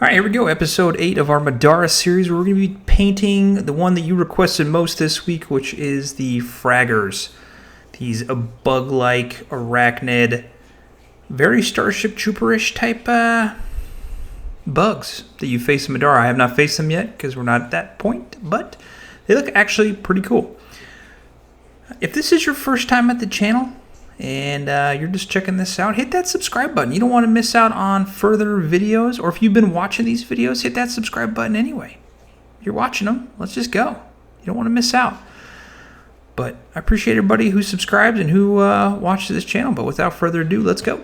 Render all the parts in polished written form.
All right, here we go. Episode 8 of our Middara series. We're going to be painting the one that you requested most this week, which is the Fragors. These bug-like, arachnid, very Starship Trooper-ish type bugs that you face in Middara. I have not faced them yet because we're not at that point, but they look actually pretty cool. If this is your first time at the channel and you're just checking this out, hit that subscribe button. You don't want to miss out on further videos, or if you've been watching these videos, hit that subscribe button anyway. You're watching them, let's just go. You don't want to miss out. But I appreciate everybody who subscribes and who watches this channel, but without further ado, let's go.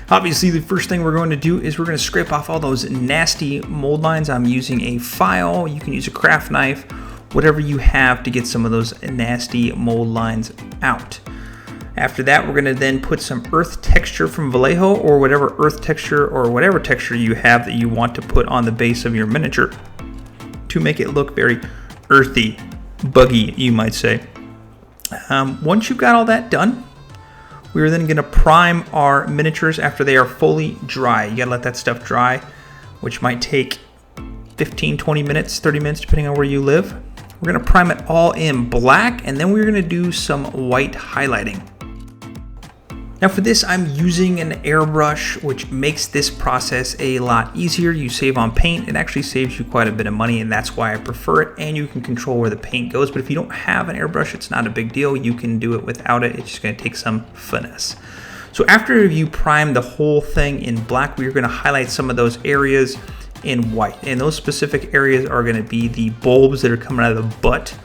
Obviously, the first thing we're going to do is we're going to scrape off all those nasty mold lines. I'm using a file. You can use a craft knife, whatever you have to get some of those nasty mold lines out. After that, we're going to then put some earth texture from Vallejo, or whatever earth texture or whatever texture you have that you want to put on the base of your miniature to make it look very earthy, buggy, you might say. Once you've got all that done, we're then going to prime our miniatures after they are fully dry. You got to let that stuff dry, which might take 15, 20 minutes, 30 minutes, depending on where you live. We're going to prime it all in black, and then we're going to do some white highlighting. Now for this, I'm using an airbrush, which makes this process a lot easier. You save on paint. It actually saves you quite a bit of money, and that's why I prefer it, and you can control where the paint goes. But if you don't have an airbrush, it's not a big deal. You can do it without it. It's just going to take some finesse. So after you prime the whole thing in black, we're going to highlight some of those areas in white. And those specific areas are going to be the bulbs that are coming out of the butt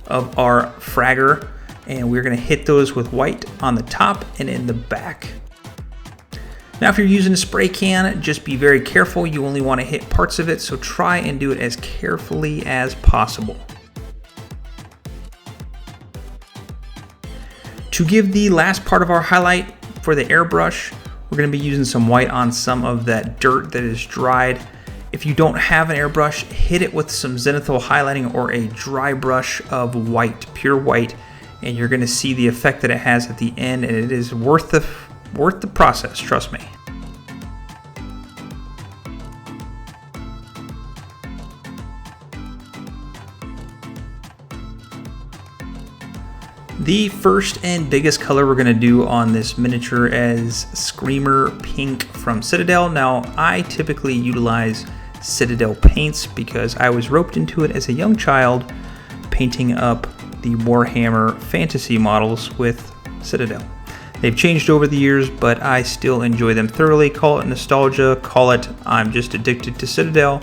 of our Fragor. And we're going to hit those with white on the top and in the back. Now if you're using a spray can, just be very careful. You only want to hit parts of it, so try and do it as carefully as possible. To give the last part of our highlight for the airbrush, we're going to be using some white on some of that dirt that is dried. If you don't have an airbrush, hit it with some zenithal highlighting or a dry brush of white, pure white, and you're going to see the effect that it has at the end, and it is worth the process, trust me. The first and biggest color we're going to do on this miniature is Screamer Pink from Citadel. Now, I typically utilize Citadel paints because I was roped into it as a young child painting up the Warhammer fantasy models with Citadel. They've changed over the years, but I still enjoy them thoroughly. Call it nostalgia, call it I'm just addicted to Citadel,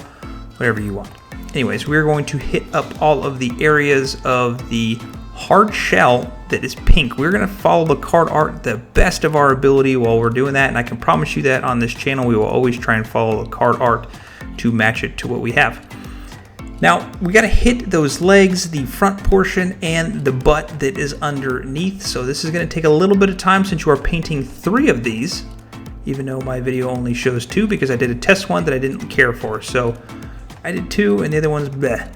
whatever you want. Anyways, we're going to hit up all of the areas of the hard shell that is pink. We're going to follow the card art the best of our ability while we're doing that, and I can promise you that on this channel we will always try and follow the card art to match it to what we have. Now, we got to hit those legs, the front portion, and the butt that is underneath. So this is going to take a little bit of time since you are painting 3 of these, even though my video only shows 2 because I did a test one that I didn't care for. So I did 2 and the other one's bleh.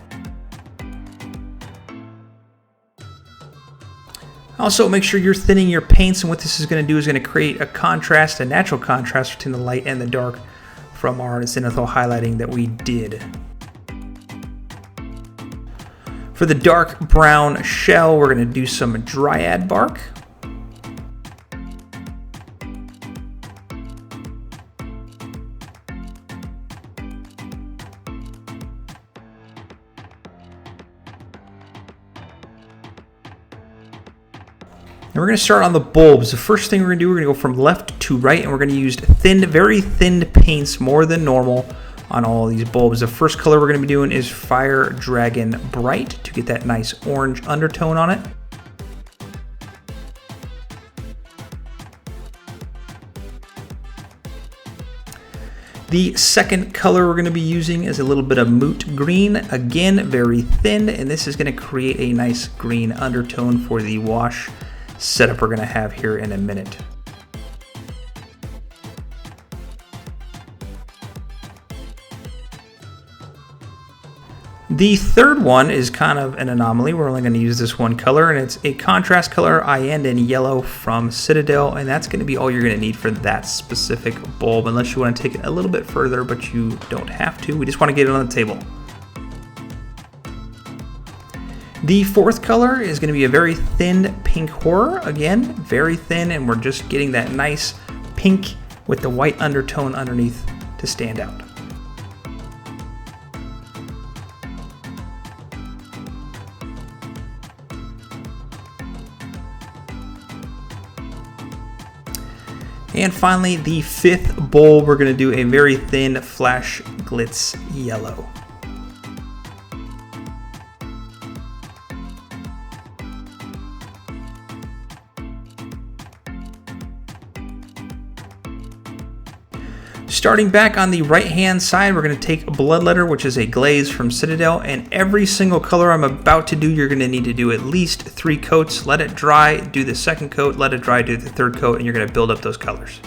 Also, make sure you're thinning your paints, and what this is going to do is going to create a contrast, a natural contrast between the light and the dark from our zenithal highlighting that we did. For the dark brown shell, we're going to do some Dryad Bark. And we're going to start on the bulbs. The first thing we're going to do, we're going to go from left to right, and we're going to use very thin paints, more than normal, on all these bulbs. The first color we're going to be doing is Fire Dragon Bright to get that nice orange undertone on it. The second color we're going to be using is a little bit of Moot Green, again very thin, and this is going to create a nice green undertone for the wash setup we're going to have here in a minute. The third one is kind of an anomaly. We're only going to use this one color, and it's a contrast color Iyanden Yellow from Citadel, and that's going to be all you're going to need for that specific bulb, unless you want to take it a little bit further, but you don't have to. We just want to get it on the table. The fourth color is going to be a very thin pink horror. Again, very thin, and we're just getting that nice pink with the white undertone underneath to stand out. And finally, the fifth bulb, we're going to do a very thin flash glitz yellow. Starting back on the right hand side, we're going to take Bloodletter, which is a glaze from Citadel, and every single color I'm about to do, you're going to need to do at least 3 coats, let it dry, do the second coat, let it dry, do the third coat, and you're going to build up those colors.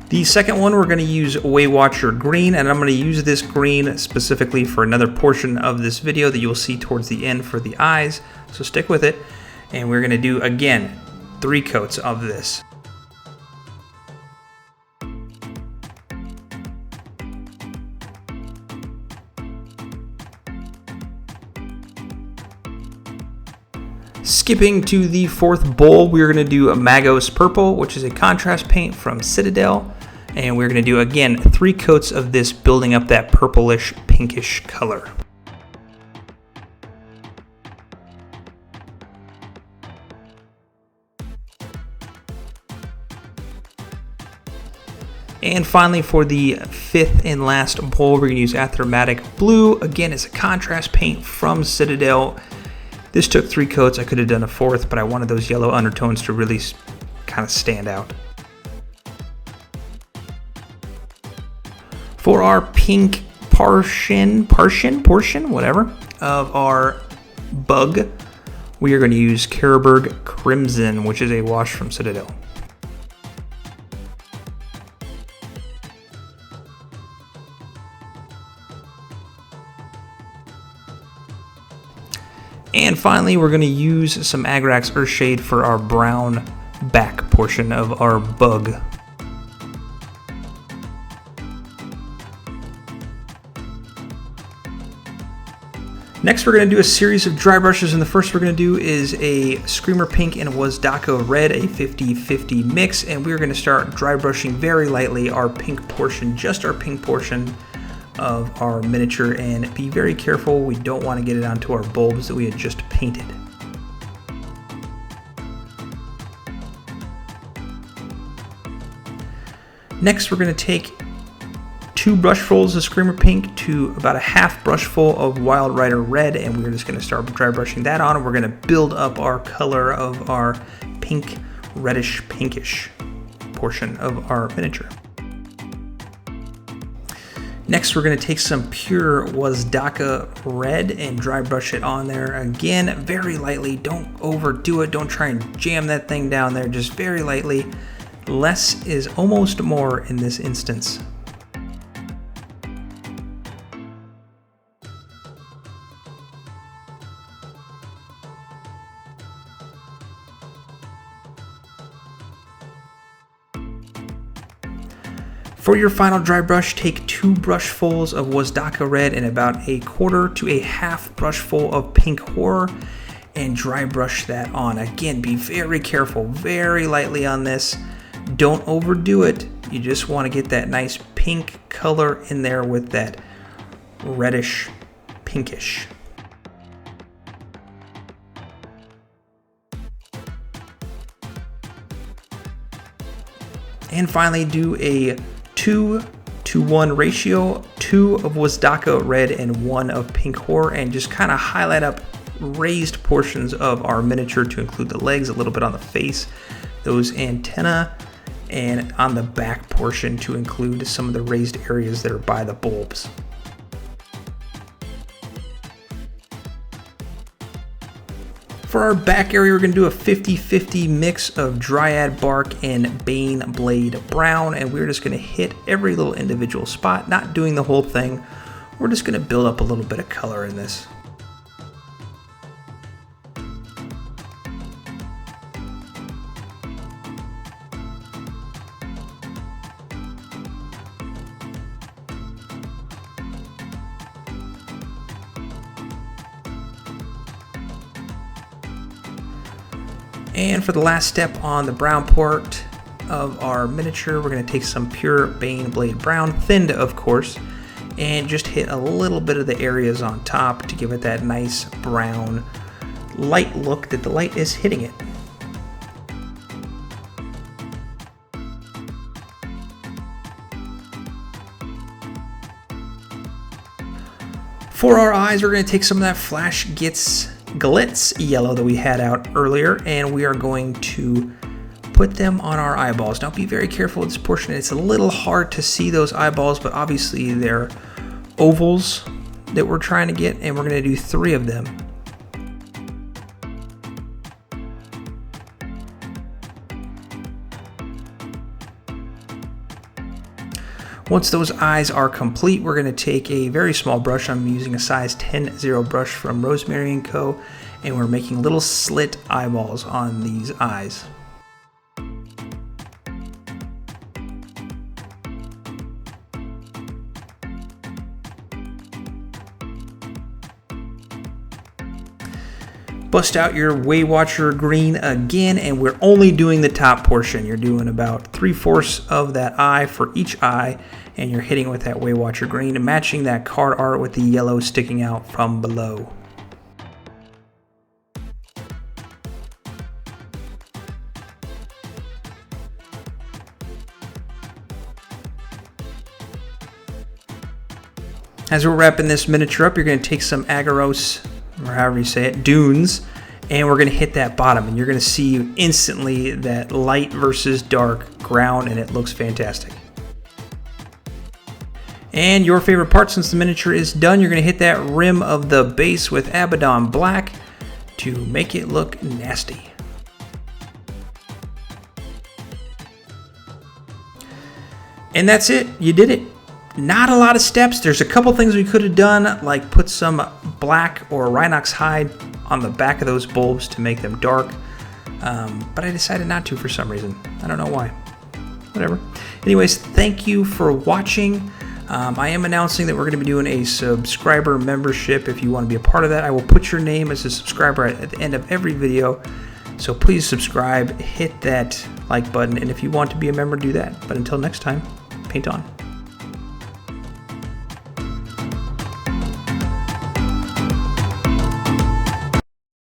The second one, we're going to use Waywatcher Green, and I'm going to use this green specifically for another portion of this video that you'll see towards the end for the eyes, so stick with it. And we're going to do, again, 3 coats of this. Skipping to the fourth bulb, we're going to do a Magos Purple, which is a contrast paint from Citadel. And we're going to do, again, 3 coats of this, building up that purplish, pinkish color. And finally, for the fifth and last bulb, we're going to use Aethermatic Blue. Again, it's a contrast paint from Citadel. This took 3 coats. I could have done a 4th, but I wanted those yellow undertones to really kind of stand out. For our pink portion, whatever, of our bug, we are going to use Carroburg Crimson, which is a wash from Citadel. And finally, we're going to use some Agrax Earthshade for our brown back portion of our bug. Next, we're going to do a series of dry brushes, and the first we're going to do is a Screamer Pink and Wazdakka Red, a 50-50 mix, and we're going to start dry brushing very lightly our pink portion, just our pink portion of our miniature, and be very careful. We don't want to get it onto our bulbs that we had just painted. Next, we're going to take 2 brushfuls of Screamer Pink to about a half brushful of Wild Rider Red, and we're just going to start dry brushing that on, and we're going to build up our color of our pink, reddish, pinkish portion of our miniature. Next, we're going to take some pure Wazdakka Red and dry brush it on there. Again, very lightly. Don't overdo it. Don't try and jam that thing down there. Just very lightly. Less is almost more in this instance. For your final dry brush, take 2 brushfuls of Wazdakka Red and about a 1/4 to a half brushful of Pink Horror and dry brush that on. Again, be very careful, very lightly on this. Don't overdo it. You just want to get that nice pink color in there with that reddish, pinkish. And finally, do a 2-to-1 ratio, 2 of Wazdakka Red and 1 of Pink Horror, and just kind of highlight up raised portions of our miniature to include the legs, a little bit on the face, those antennae, and on the back portion to include some of the raised areas that are by the bulbs. For our back area, we're going to do a 50-50 mix of Dryad Bark and Baneblade Brown, and we're just going to hit every little individual spot, not doing the whole thing. we're just going to build up a little bit of color in this. And for the last step on the brown part of our miniature, we're going to take some pure Baneblade Brown, thinned of course, and just hit a little bit of the areas on top to give it that nice brown light look that the light is hitting it. For our eyes, we're going to take some of that Flash Glitz yellow that we had out earlier, and we are going to put them on our eyeballs. Now be very careful with this portion. It's a little hard to see those eyeballs, but obviously they're ovals that we're trying to get, and we're going to do 3 of them. Once those eyes are complete, we're going to take a very small brush. I'm using a size 10-0 brush from Rosemary & Co. And we're making little slit eyeballs on these eyes. Bust out your Waywatcher Green again, and we're only doing the top portion. You're doing about 3/4 of that eye for each eye, and you're hitting with that Waywatcher Green and matching that card art with the yellow sticking out from below. As we're wrapping this miniature up, you're going to take some Aggaros, or however you say it, Dunes, and we're going to hit that bottom, and you're going to see instantly that light versus dark ground, and it looks fantastic. And your favorite part, since the miniature is done, you're going to hit that rim of the base with Abaddon Black to make it look nasty. And that's it. You did it. Not a lot of steps. There's a couple things we could have done, like put some black or Rhinox hide on the back of those bulbs to make them dark, but I decided not to for some reason. I don't know why. Whatever. Anyways, thank you for watching. I am announcing that we're going to be doing a subscriber membership. If you want to be a part of that, I will put your name as a subscriber at the end of every video. So please subscribe, hit that like button, and if you want to be a member, do that. But until next time, paint on.